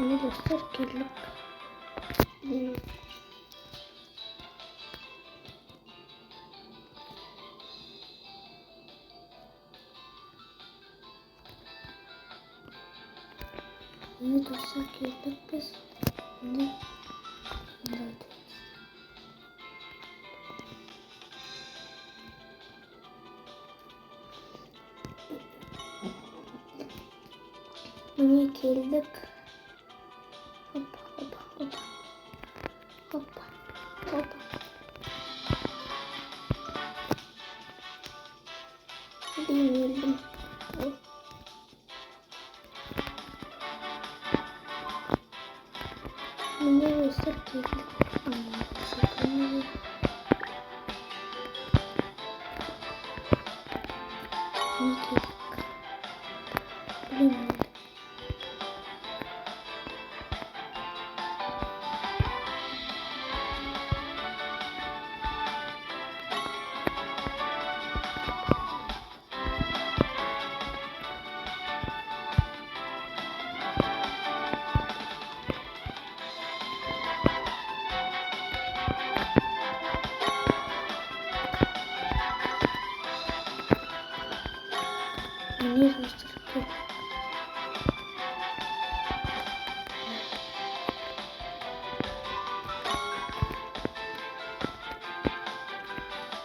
Mini dostlar gelip Mini dostlar gelip biz ne Mini geldik. Hoppa hoppa hoppa hoppa hoppa. Bilmiyorum. Mini dostlar geldik. Mini dostlar geldik.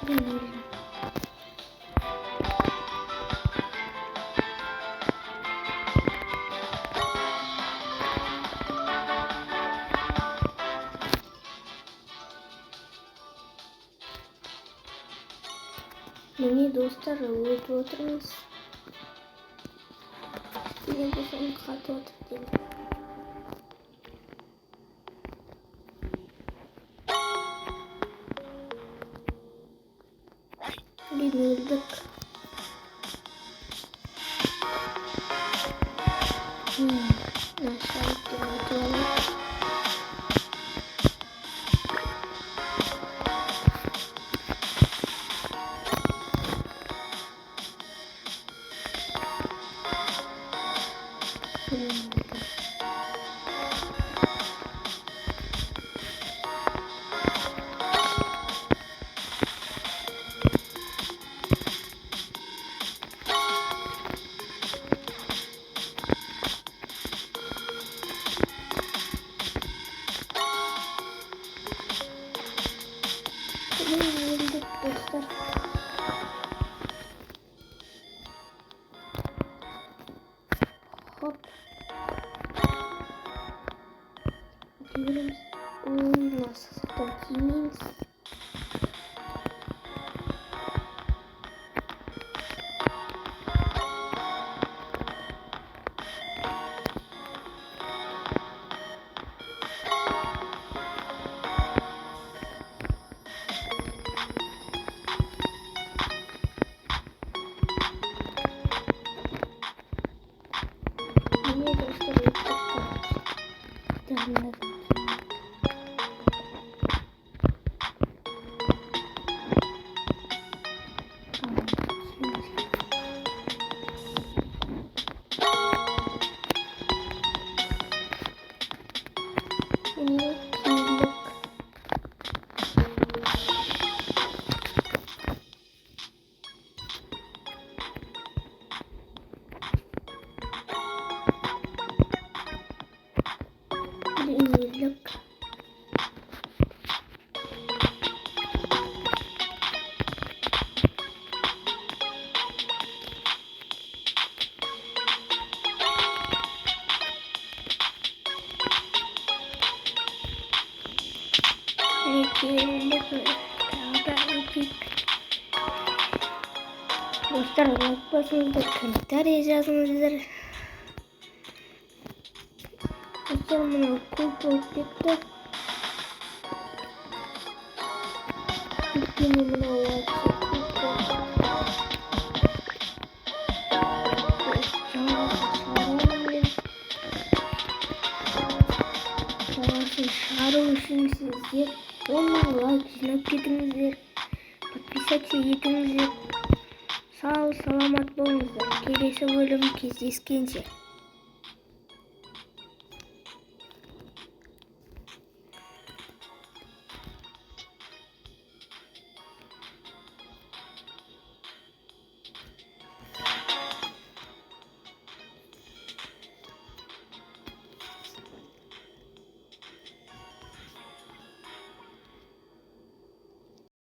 Bilmiyorum. Mini dostlar uyudu oturmuş. Yine bu son katı oturdu. Bilmiyorduk. Aşağı gidiyorlar. Bilmiyorduk dostlar. Hop. Diyoruz. Nasıl takimiz? Niye dostlar yaptık? Look. Dostlar Roblok'ta komentar yazıyorsunuzdur. Dostlar bana Roblok'ta Bilmem ne olacak. Sizce 10 like izlep gidinizdir. Подписаться етіңіздер. Sağ salamat болыңыздар. Келесі бөлім кездескенше.